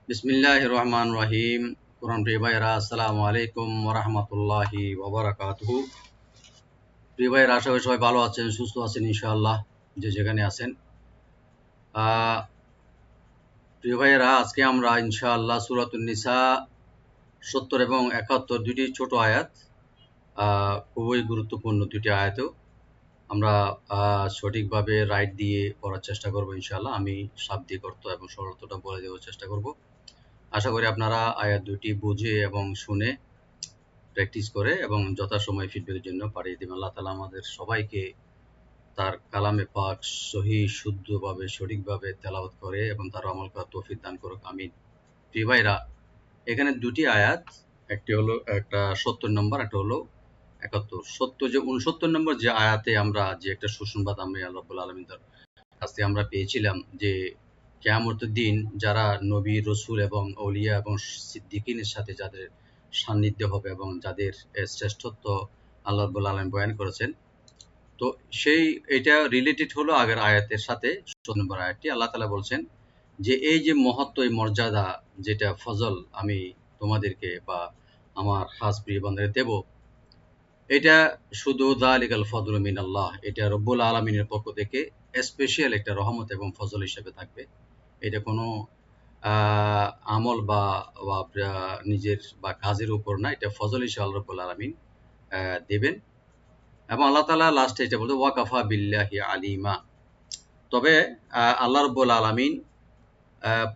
বিসমিল্লাহির রহমানির রহিম। কোরআন প্রিয় ভাইয়েরা, আসসালামু আলাইকুম ওয়া রাহমাতুল্লাহি ওয়া বারাকাতুহু। প্রিয় ভাইয়েরা, আশা করি সবাই ভালো আছেন, সুস্থ আছেন ইনশাআল্লাহ, যে যেখানে আছেন। প্রিয় ভাইয়েরা, আজকে আমরা ইনশাআল্লাহ সূরাতুন নিসা ৭০ এবং ৭১ দুটি ছোট আয়াত, খুবই গুরুত্বপূর্ণ দুটি আয়াতও আমরা সঠিকভাবে রাইট দিয়ে পড়ার চেষ্টা করব ইনশাআল্লাহ। আমি শাব্দিক অর্থ এবং সরল অর্থটা বলে দেওয়ার চেষ্টা করব। আশা করি আপনারা আয়াত দুটি বুঝে এবং শুনে প্র্যাকটিস করে এবং যথাসময়ে ফিডব্যাকের জন্য পাঠিয়ে দেবেন। আল্লাহ তাআলা আমাদের সবাইকে তার কালামে পাক সহি শুদ্ধভাবে সঠিকভাবে তেলাওয়াত করে এবং তার আমল করার তৌফিক দান করুক, আমিন। প্রিয় ভাইরা, এখানে দুটি আয়াত, একটি হলো একটা ৭০ নম্বর, একটা হলো ৭১। ৬৯ নম্বর যে আয়াতে আমরা যে একটা সুসংবাদ আমি আল্লাহ রাব্বুল আলামিনের কাছ থেকে আমরা পেয়েছিলাম যে কিয়ামতের দিন যারা নবী, রসুল এবং আউলিয়া এবং সিদ্দিকিনের সাথে যাদের সান্নিধ্য হবে এবং যাদের শ্রেষ্ঠত্ব আল্লাহ রাব্বুল আলামিন বয়ান করেছেন, তো এটা রিলেটেড হলো আগের আয়াতের সাথে। ৭০ নম্বর আয়াতটি আল্লাহ তাআলা বলছেন যে এই যে মহত্ব, এই মর্যাদা, যেটা ফজল আমি তোমাদেরকে বা আমার খাস প্রিয় বান্দাদের দেব, এটা শুধু যালিকাল ফদলু মিনাল্লাহ, এটা রব্বুল আলামিনের পক্ষ থেকে স্পেশাল একটা রহমত এবং ফজল হিসেবে থাকবে। এটা কোনো আমল বা নিজের বা কাজের উপর না, এটা ফজল হিসেবে আল্লাহ রাব্বুল আলামিন দেবেন। এবং আল্লাহ তাআলা লাস্টে এটা বলতে ওয়াকাফা বিল্লাহি আলিমা। তবে আল্লাহ রাব্বুল আলামিন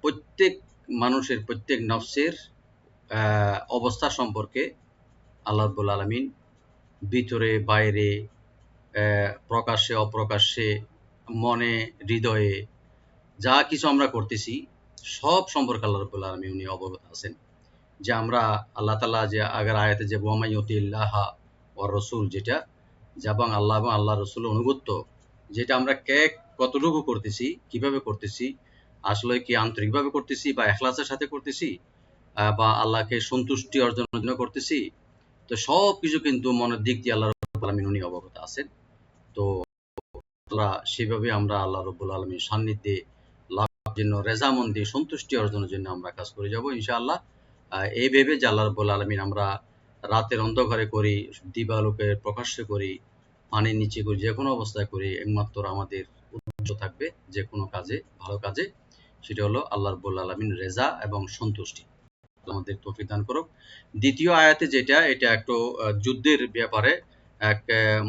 প্রত্যেক মানুষের, প্রত্যেক নফসের অবস্থা সম্পর্কে আল্লাহ রাব্বুল আলামিন ভিতরে বাইরে, প্রকাশ্যে অপ্রকাশ্যে, মনে হৃদয়ে যা কিছু আমরা করতেছি সব সম্পর্কে আল্লাহ রাব্বুল আলামিন উনি অবগত আছেন। যে আমরা আল্লাহ তাআলা যে আগের আয়াতে যে ওয়া মান ইউতিল্লাহ ওয়ার রাসূল, যেটা এবং আল্লাহ এবং আল্লাহ রসুলের অনুগত্য, যেটা আমরা কতটুকু করতেছি, কিভাবে করতেছি, আসলে কি আন্তরিকভাবে করতেছি বা ইখলাসের সাথে করতেছি, বা আল্লাহকে সন্তুষ্টি অর্জনের জন্য করতেছি, তো সব কিছু কিন্তু মনের দিক দিয়ে আল্লাহ রাব্বুল আলামিন উনি অবগত আছেন। তো সেভাবে আমরা আল্লাহ রাব্বুল আলামিনের সান্নিধ্যে লাভের জন্য, রেজামন্দি, সন্তুষ্টি অর্জনের জন্য আমরা কাজ করে যাব ইনশাআল্লাহ। এই ভেবে যে আল্লাহ রাব্বুল আলামিন আমরা রাতের অন্ধকারে করি, দিবালোকে প্রকাশ্যে করি, পানির নিচে করি, যে কোনো অবস্থায় করি, একমাত্র আমাদের উদ্দেশ্য থাকবে যে কোনো কাজে, ভালো কাজে, সেটা হলো আল্লাহ রাব্বুল আলামিন রেজা এবং সন্তুষ্টি। আমাদের তৌফিক দান করুক। দ্বিতীয় আয়াতে যেটা, এটা একটু যুদ্ধের ব্যাপারে। এক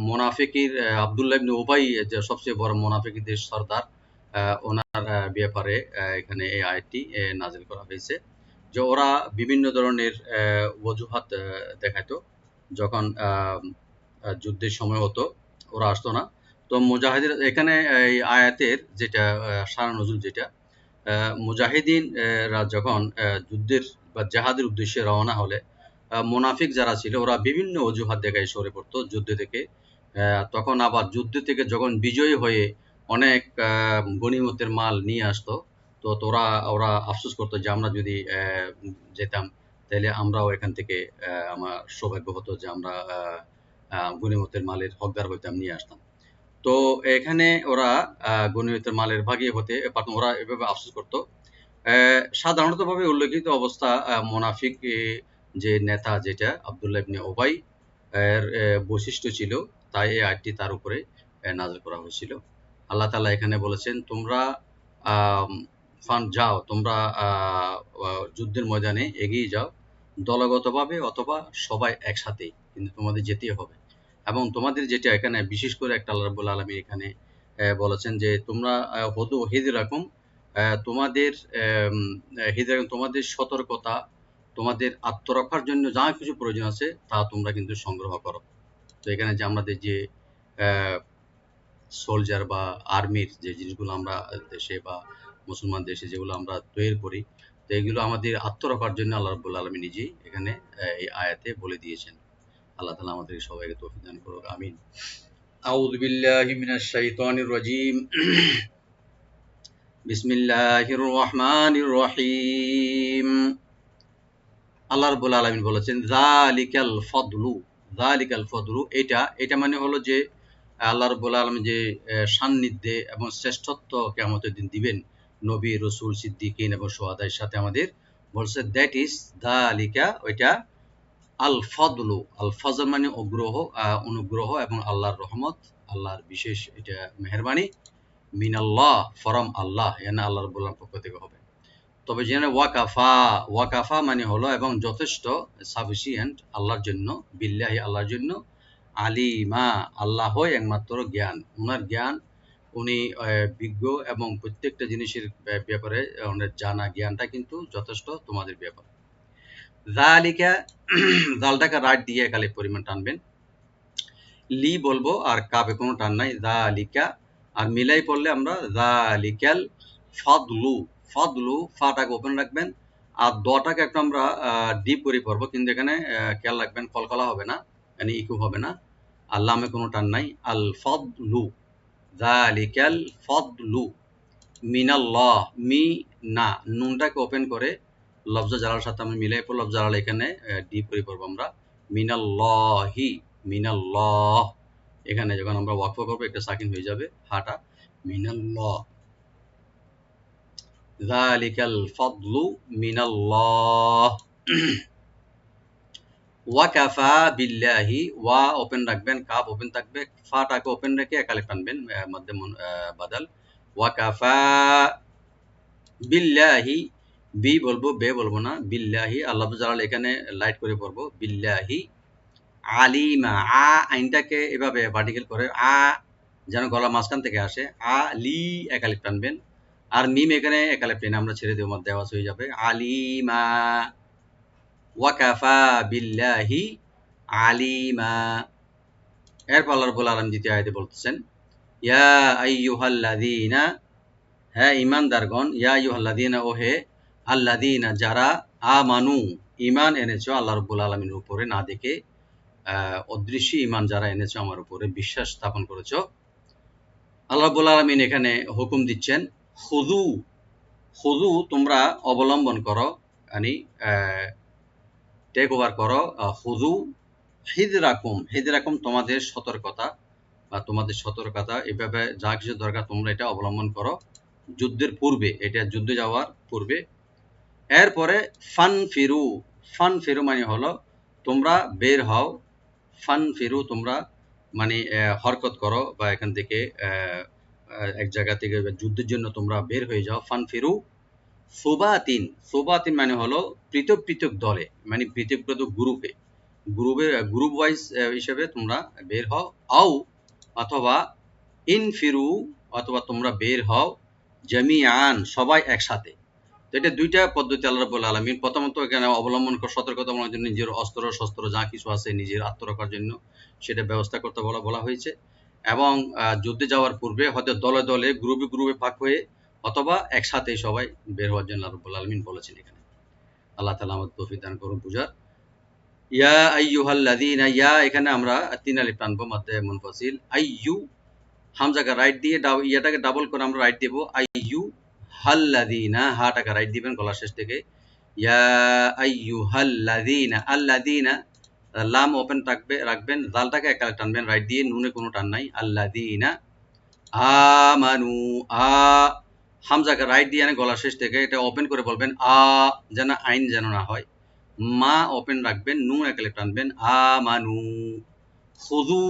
মুনাফিকের, আব্দুল্লাহ ইবনে উবাই, যে সবচেয়ে বড় মুনাফিকদের সর্দার, ওনার ব্যাপারে এখানে এই আয়াতটি নাজিল করা হয়েছে। যে ওরা বিভিন্ন ধরনের অজুহাত দেখাতো যখন যুদ্ধের সময় হতো, ওরা আসতো না। তো মুজাহিদের এখানে এই আয়াতের যেটা সারা নজুল, যেটা মুজাহিদিনরা যখন যুদ্ধের বা জেহাদের উদ্দেশ্যে রওনা হলে মুনাফিক যারা ছিল ওরা বিভিন্ন অজুহাত দেখায় সরে পড়তো যুদ্ধ থেকে। তখন আবার যুদ্ধ থেকে যখন বিজয়ী হয়ে অনেক গনিমতের মাল নিয়ে আসতো, তো ওরা আফসোস করতো যে আমরা যদি যেতাম তাহলে আমরাও এখান থেকে আমার সৌভাগ্য হতো যে আমরা গনিমতের মালের হকদার হইতাম, নিয়ে আসতাম। তো এখানে ওরা গনিমতের মালের ভাগী হতে পারত, ওরা এভাবে আফসোস করত। সাধারণতভাবে উল্লেখিত অবস্থা, মুনাফিক যে নেতা, যেটা আব্দুল্লাহ ইবনে উবাই এর বৈশিষ্ট্য ছিল, তাই এই আয়াতটি তার উপরে নাযিল করা হয়েছিল। আল্লাহ তাআলা এখানে বলেছেন, তোমরা যাও, তোমরা যুদ্ধের ময়দানে এগিয়ে যাও, দলগতভাবে অথবা সবাই একসাথে, কিন্তু তোমাদের যেতেই হবে। এবং তোমাদের যেটা এখানে বিশেষ করে একটা আল্লাহ রাব্বুল আলামিন এখানে বলেছেন যে তোমরা হুদু হিজরাকুম, তোমাদের হিজরাকুম, তোমাদের সতর্কতা, তোমাদের আত্মরক্ষার জন্য যা কিছু প্রয়োজন আছে তা তোমরা কিন্তু সংগ্রহ করো। তো এখানে যে আমাদের যে সোলজার বা আর্মির যে জিনিসগুলো আমরা দেশে বা মুসলমান দেশে যেগুলো আমরা তৈরি করি, তো এগুলো আমাদের আত্মরক্ষার জন্য আল্লাহ রাব্বুল আলামিন নিজেই এখানে এই আয়াতে বলে দিয়েছেন। আল্লাহ তাআলা আমাদের সবাইকে তৌফিক দান করুক, আমিন। আউযু বিল্লাহি মিনাশ শাইতানির রাজীম। বিসমিল্লাহির রহমানির রহিম। আল্লাহ রাব্বুল আলামিন বলেছেন যালিকাল ফদলু, যালিকাল ফদলু, এটা মানে হলো যে আল্লাহ রাব্বুল আলামিন যে সান্নিধ্যে এবং শ্রেষ্ঠত্ব কিয়ামতের দিন দিবেন নবী, রাসূল, সিদ্দিকিন এবং শুহাদার সাথে আমাদের বলছে দ্যাট ইজ যালিকা, ওইটা আল ফদলু, আল ফজল মানে অনুগ্রহ এবং আল্লাহর রহমত, আল্লাহর বিশেষ এটা মেহেরবানি, মিনাল্লাহ ফরম আল্লাহ, এনে আল্লাহ রাব্বুল আলামিনের পক্ষ থেকে হবে। তবে জেনে ওয়াকাফা, ওয়াকাফা মানে হলো এবং যথেষ্ট, সাফিসিয়েন্ট আল্লাহর জন্য, বিল্লাহি আল্লাহর জন্য, আলিমা আল্লাহই একমাত্র জ্ঞান, ওনার জ্ঞান, উনি বিজ্ঞ এবং প্রত্যেকটা জিনিসের ব্যাপারে ওনার জানা জ্ঞানটা কিন্তু যথেষ্ট তোমাদের ব্যাপারে। যালিকা জালটাকে রাইট দিয়ে খালি পরিমাণ টানবেন, লি বলবো আর কাবে কোনো টান নাই, যালিকা, আর মিলাই পড়লে আমরা যালিকাল ফাদলু, ফাদলু ফাটাকে ওপেন রাখবেন, আর দটাকে একটু আমরা ডিপ করে পড়বো, কিন্তু এখানে খেয়াল রাখবেন কলকলা হবে না, মানে ইকু হবে না, আর লামে কোনো টান নাই, আল ফাদলু, যালিকাল ফাদলু মিনাল্লাহ, মি না, নুনটাকে ওপেন করে লফজ জালার সাথে আমরা মিলাই পড়ব, লফজ জালাল এখানে ডিপ করে পড়বো আমরা, মিনাল্লাহি, মিনাল্লাহ, এখানে যখন আমরা ওয়াকফ করবো একটা সাকিন হয়ে যাবে হাটা, মিনাল্লাহ, যালিকাল ফাদলু মিনাল্লাহ। ওয়াকাফা বিল্লাহি, ওয়া ওপেন রাখবেন, কাফ ওপেন থাকবে, ফাটাকে ওপেন রেখে একালে টানবেন মধ্যে বাদাল, ওয়াকাফা বিল্লাহি, বি বলবো বে বলবো না, বিল্লাহি, আল্লাহ জালাল এখানে লাইট করে পড়বো, বিল্লাহি আলিমা, আইনটাকে এভাবে ভার্টিক্যাল করে যেন গলা মাঝখান থেকে আসে, লি একালিপ টানবেন, আর মিম এখানে একালিপ টেনে আমরা ছেড়ে দেবো, মধ্যে আওয়াজ হয়ে যাবে আলিমা, ওয়াকাফা বিল্লাহি আলিমা। এরপর আল্লাহ রাব্বুল আলামিন দ্বিতীয় আয়াতে বলতেছেন, ইয়া আইয়ুহাল্লাযীনা, হ্যাঁ ঈমানদারগণ, ইয়া আইয়ুহাল্লাযীনা, ও হে আল্লাযীনা যারা, আমানু ঈমান এনেছো আল্লাহ রাব্বুল আলামিনের উপরে, না দেখে অদৃশ্য ঈমান যারা এনেছো, আমার উপরে বিশ্বাস স্থাপন করেছো, আল্লাহ রাব্বুল আলামিন এখানে হুকুম দিচ্ছেন, খুযু, খুযু তোমরা অবলম্বন করো, মানে টেক ওভার করো, খুযু হিযরাকুম, হিযরাকুম তোমাদের সতর্কতা, বা তোমাদের সতর্কতা, এভাবে যা কিছু দরকার তোমরা এটা অবলম্বন করো যুদ্ধের পূর্বে, এটা যুদ্ধে যাওয়ার পূর্বে। এরপরে ফান ফিরু, ফান ফিরু মানে হলো তোমরা বের হও, ফান ফিরু তোমরা মানে হরকত করো, বা এখান থেকে এক জায়গা থেকে যুদ্ধের জন্য তোমরা বের হয়ে যাও, ফান ফিরু সুবাতিন, সুবাতিন মানে হলো পৃথক পৃথক দলে, মানে পৃথক পৃথক গ্রুপে, গ্রুপ ওয়াইজ হিসেবে তোমরা বের হও, আও অথবা ইনফিরু, অথবা তোমরা বের হও জামিআন সবাই একসাথে। তো এটা দুইটা পদ্ধতি আল্লাহ রাব্বুল আলামিন প্রথমত এখানে অবলম্বন করে, সতর্কতা অবলম্বনের জন্য নিজের অস্ত্র শস্ত্র যা কিছু আছে নিজের আত্মরক্ষার জন্য সেটা ব্যবস্থা করতে বলা হয়েছে, এবং যুদ্ধে যাওয়ার পূর্বে হয়তো দলে দলে গ্রুপে গ্রুপে ভাগ হয়ে অথবা একসাথে সবাই বের হওয়ার জন্য আল্লাহ রাব্বুল আলামিন বলেছেন এখানে। আল্লাহ তাআলা আমাদের তৌফিক দান করুন বুঝার। ইয়া আইয়ুহাল্লাযীনা, ইয়া এখানে আমরা তিন আলিফ টানবো মধ্যে মুনফাসিল, আইয়ু হামজাকে রাইট দিয়ে ইয়াটাকে ডাবল করে আমরা রাইট দেব, আইয়ু হাল্লাযীনা, হাটাকে রাইট দিবেন গলার শেষ থেকে, ইয়া আইয়ুহাল্লাযীনা, আল্লাযীনা লাম ওপেন রাখবেন, জালটাকে একালে টানবেন রাইট দিয়ে, নুনে কোনো টান নাই, আল্লাযীনা আমানু, হামজাকে রাইট দিয়ে গলার শেষ থেকে এটা ওপেন করে বলবেন, যেন আইন যেন না হয়, মা ওপেন রাখবেন, নুন একালে টানবেন, আমানু, খুযু,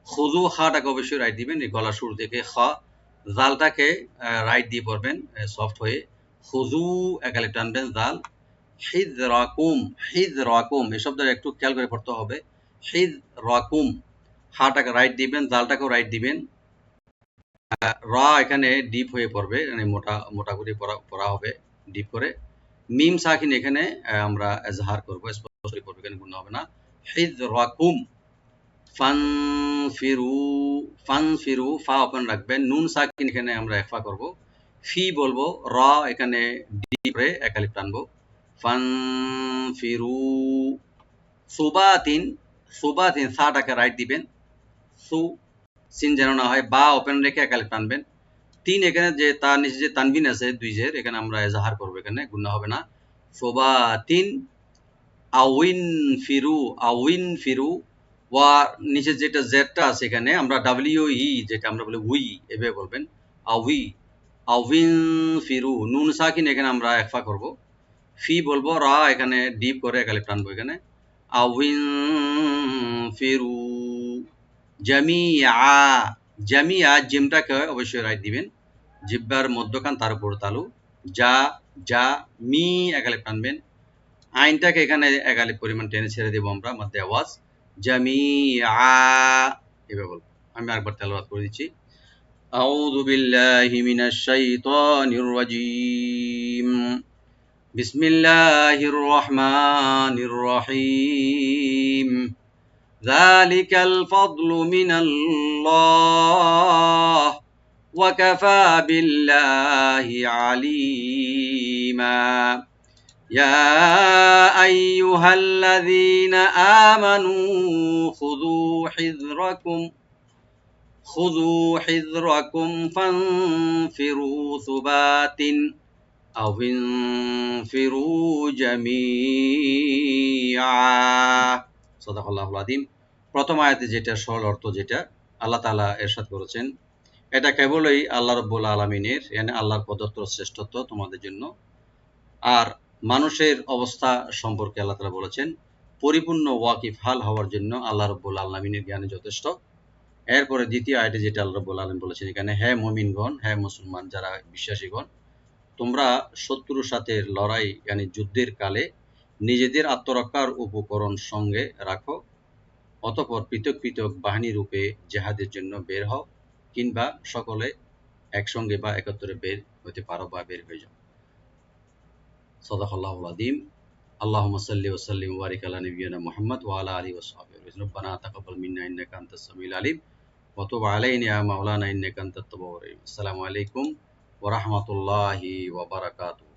খুযু খাটাকে অবশ্যই রাইট দিবেন, এই গলার শুরু থেকে খ, জালটাকে রাইট দিয়ে পড়বেন সফট হয়ে, খুযু একালে টানবেন জাল, হিযরাকুম, হিযরাকুম এই শব্দটা একটু খেয়াল করে পড়তে হবে, হিযরাকুম, হাটাকে রাইট দিবেন, জালটাকেও রাইট দিবেন, রা এখানে ডিপ হয়ে পড়বে, মানে মোটা মোটা করে পড়া হবে ডিপ করে, মিম সাকিন এখানে আমরা এজাহার করবো, স্পষ্ট করে পড়বো, এখানে গুণ হবে না, হিযরাকুম, ফানফিরু, ফানফিরু ফা ওপেন রাখবেন, নুন সাকিন এখানে আমরা ইখফা করব, ফি বলবো, র এখানে ডিপ করে একালিফ টানবো, ফানফিরু সুবাতিন, সুবাতিন সাটাকে রাইট দিবেন, সু সিন যেন না হয়, বা ওপেন রেখে একালিফ টানবেন, তিন এখানে যে তার নিচে যে তানবিন আছে দুই জের, এখানে আমরা এজাহার করবো, এখানে গুণা হবে না, সুবাতিন আউইন ফিরু, আউইন ফিরু, ওয়া নিচে যেটা জেডটা আছে এখানে আমরা ডাব্লিউ ই যেটা আমরা বলি উই, এভাবে বলবেন, আউই, আউইন ফিরু, নুন সাকিন এখানে আমরা ইখফা করব, ফি বলবো, রা এখানে ডিপ করে একালে টানবো এখানে। আউইন ফিরু জামিয়া, জামিয়া জিমটাকে অবশ্যই রাইট দিবেন, জিব্বার মধ্যখান তার উপর তালু, যা যা মি একালে টানবেন, আইনটাকে এখানে একালে পরিমাণ টেনে ছেড়ে দেবো আমরা মধ্যে আওয়াজ, জামিয়া এভাবে বলবো। আমি আরেকবার তেলাওয়াত করে দিচ্ছি। আউযু বিল্লাহি মিনাশ শাইতানির রাজীম, বিসমিল্লাহির রহমানির রহিম, যালিকাল ফাদলু মিনাল্লাহ ওয়া কাফা বিল্লাহি আলিমা। ইয়া আইয়ুহাল্লাযীনা আমানু খুযু হিযরাকুম ফানফিরু সুবাতিন আও ইনফিরু জামিআ। সাদাকাল্লাহুল আযীম। প্রথম আয়াতে যেটা সরল অর্থ, যেটা আল্লাহ তাআলা ইরশাদ করেছেন, এটা কেবলই আল্লাহ রাব্বুল আলামিনের, মানে আল্লাহর প্রদত্ত শ্রেষ্ঠত্ব তোমাদের জন্য। আর মানুষের অবস্থা সম্পর্কে আল্লাহ তাআলা বলেছেন, পরিপূর্ণ ওয়াকিফ হাল হওয়ার জন্য আল্লাহ রাব্বুল আলামিনের জ্ঞান যথেষ্ট। এরপরে দ্বিতীয় আয়াতে যেটা আল্লাহ রাব্বুল আলামিন বলেছেন এখানে, হে মুমিনগণ, হে মুসলমান যারা বিশ্বাসীগণ, তোমরা শত্রুর সাথে লড়াই মানে যুদ্ধের কালে নিজেদের আত্মরক্ষার উপকরণ সঙ্গে রাখো, অতঃপর পৃথক পৃথক বাহিনী রূপে জেহাদের জন্য বের হও, কিংবা সকলে একসঙ্গে বা একত্রে বের হতে পারো বা বের হয়ে যাও। সাদাকাল্লাহুল আযীম। আল্লাহুম্মা সাল্লি ওয়া সাল্লিম ওয়া বারিক আলা নাবিয়িনা মুহাম্মদ ওয়া আলা আলিহি ওয়া সাহবিহি। রব্বানা তাকাব্বাল মিন্না ইন্নাকা আনতাস সামিউল আলিম ওয়া তুব আলাইনা ইয়া মাওলানা ইন্নাকা আনতাত তাওয়াবুর রহিম। আসসালামু আলাইকুম ওয়া রাহমাতুল্লাহি ওয়া বারাকাতুহু।